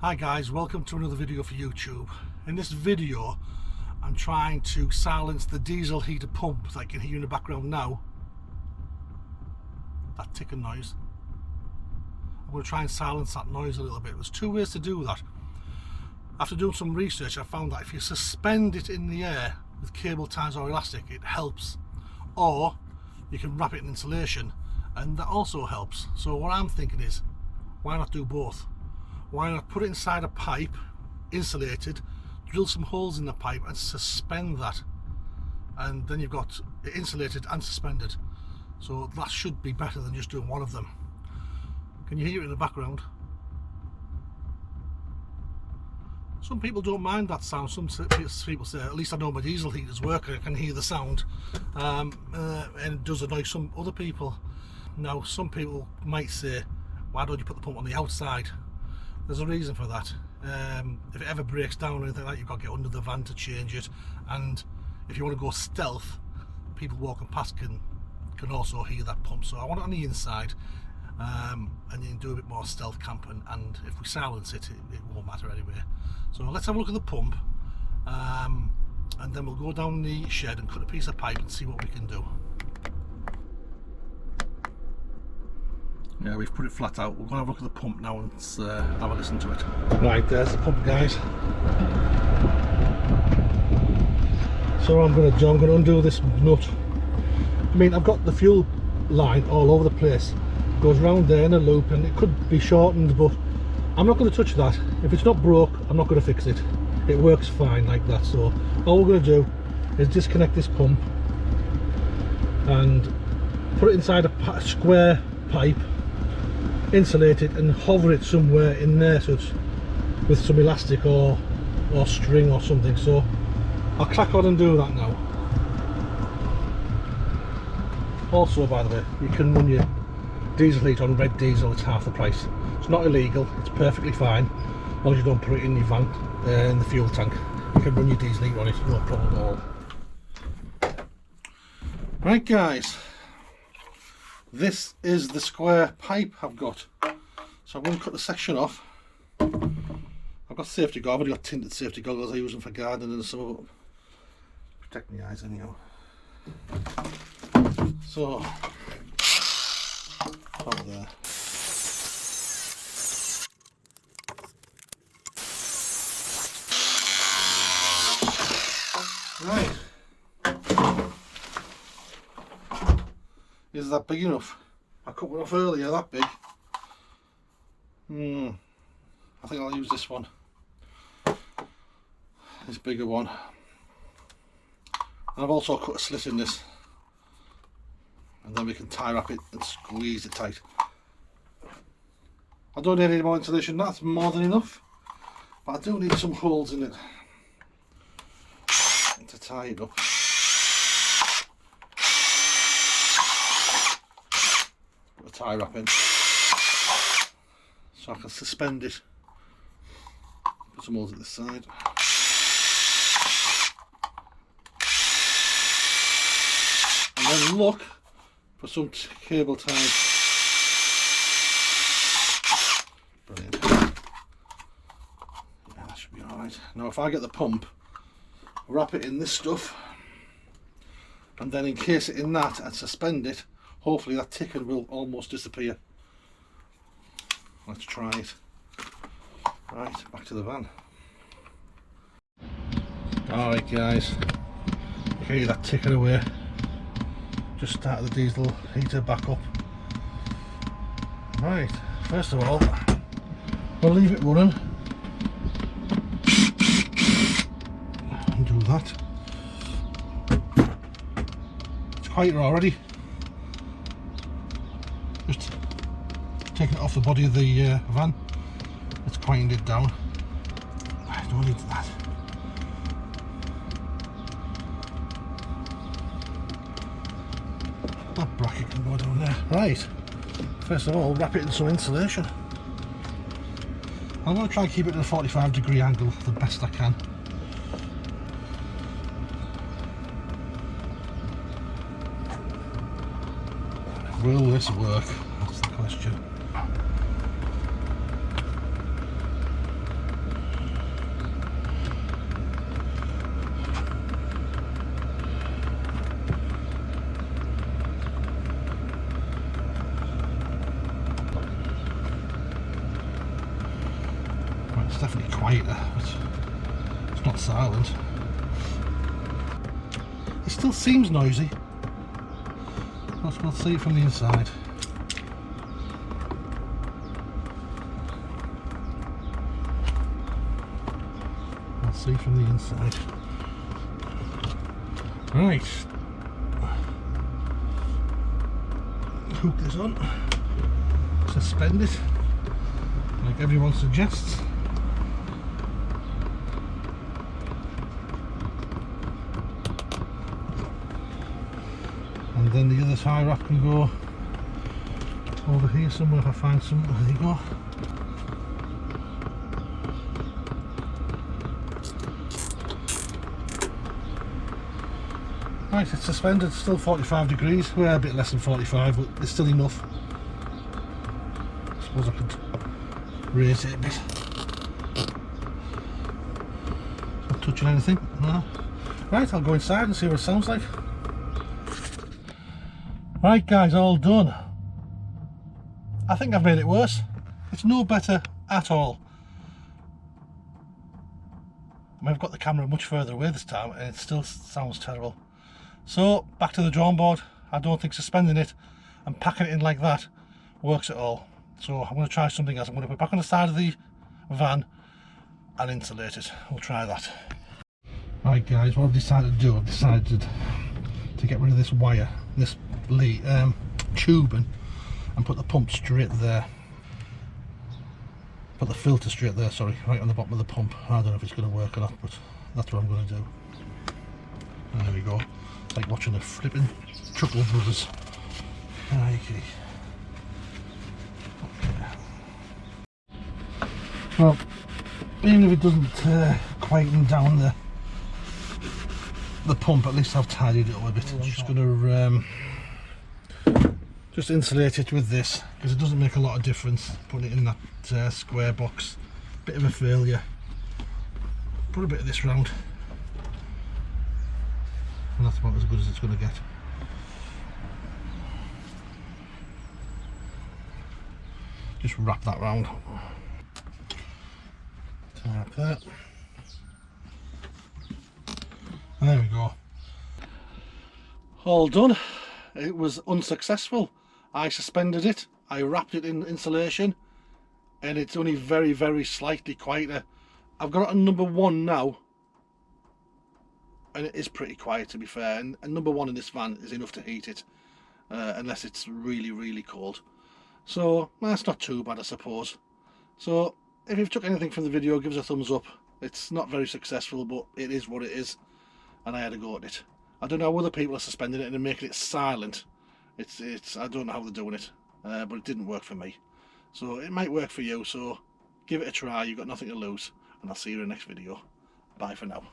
Hi guys, welcome to another video for YouTube. In this video I'm trying to silence the diesel heater pump that you can hear in the background now. That ticking noise. I'm going to try and silence that noise a little bit. There's two ways to do that. After doing some research I found that if you suspend it in the air with cable ties or elastic it helps, or you can wrap it in insulation and that also helps. So what I'm thinking is, why not do both? Why not put it inside a pipe, insulated, drill some holes in the pipe and suspend that, and then you've got it insulated and suspended. So that should be better than just doing one of them. Can you hear it in the background? Some people don't mind that sound. Some people say, at least I know my diesel heaters work, I can hear the sound, and it does annoy some other people. Now some people might say, why don't you put the pump on the outside? There's a reason for that. If it ever breaks down or anything like that, you've got to get under the van to change it, and if you want to go stealth, people walking past can also hear that pump. So I want it on the inside, and you can do a bit more stealth camping, and if we silence it, it won't matter anyway. So let's have a look at the pump, and then we'll go down the shed and cut a piece of pipe and see what we can do. Yeah, we've put it flat out. We're going to have a look at the pump now and have a listen to it. Right, there's the pump, guys. So what I'm going to do, I'm going to undo this nut. I mean, I've got the fuel line all over the place. It goes round there in a loop and it could be shortened, but I'm not going to touch that. If it's not broke, I'm not going to fix it. It works fine like that. So all we're going to do is disconnect this pump and put it inside a square pipe, insulate it and hover it somewhere in there, so it's with some elastic or string or something. So I'll crack on and do that now. Also, by the way, you can run your diesel heater on red diesel. It's half the price. It's not illegal, it's perfectly fine as long as you don't put it in your van, in the fuel tank. You can run your diesel heater on it, no problem at all. Right guys, this is the square pipe I've got. So I'm going to cut the section off. I've got safety goggles. I've only got tinted safety goggles. I use them for gardening and some of them. Protect my eyes anyhow. So, over there. Right. Is that big enough? I cut one off earlier, that big. I think I'll use this one. This bigger one. And I've also cut a slit in this. And then we can tie wrap it and squeeze it tight. I don't need any more insulation, that's more than enough. But I do need some holes in it to tie it up. Put a tie wrap in so I can suspend it. Put some holes at this side. And then look for some cable ties. Brilliant. Yeah, that should be alright. Now if I get the pump, wrap it in this stuff and then encase it in that and suspend it, hopefully that ticking will almost disappear. Let's try it. Right, back to the van. Alright guys, you can hear that ticking away. Just started the diesel heater back up. Right, first of all, we'll leave it running. Undo that. It's quieter already. Just taking it off the body of the van. It's quietened it down. I don't need that. That bracket can go down there. Right, first of all, wrap it in some insulation. I'm going to try and keep it at a 45-degree angle the best I can. Will this work? That's the question. It's definitely quieter, but it's not silent. It still seems noisy. We'll see from the inside. We'll see from the inside. Right. Hook this on. Suspend it, like everyone suggests. And then the other tie wrap can go over here somewhere if I find some. There you go. Right, it's suspended, still 45 degrees. We're a bit less than 45, but it's still enough. I suppose I could raise it a bit. Not touching anything, no. Right, I'll go inside and see what it sounds like. Right guys, all done. I think I've made it worse. It's no better at all. I mean, I've got the camera much further away this time and it still sounds terrible. So, back to the drawing board. I don't think suspending it and packing it in like that works at all. So I'm going to try something else. I'm going to put it back on the side of the van and insulate it. We'll try that. Right guys, what I've decided to do, I've decided to get rid of this wire, this tubing, and put the pump straight there. Put the filter straight there, sorry, right on the bottom of the pump. I don't know if it's going to work or not, but that's what I'm going to do. And there we go. It's like watching the flipping Chuckle Brothers. Okay. Well, even if it doesn't quieten down the pump, at least I've tidied it up a bit. I'm just going to just insulate it with this, because it doesn't make a lot of difference putting it in that square box. Bit of a failure. Put a bit of this round, and that's about as good as it's going to get. Just wrap that round. Like that. There we go. All done. It was unsuccessful. I suspended it, I wrapped it in insulation, and it's only very, very slightly quieter. I've got it on number 1 now, and it is pretty quiet, to be fair, and number 1 in this van is enough to heat it, unless it's really, really cold. So that's not too bad, I suppose. So if you've took anything from the video, give us a thumbs up. It's not very successful, but it is what it is, and I had a go at it. I don't know how other people are suspending it and making it silent. It's I don't know how they're doing it, but it didn't work for me. So it might work for you, so give it a try. You've got nothing to lose, and I'll see you in the next video. Bye for now.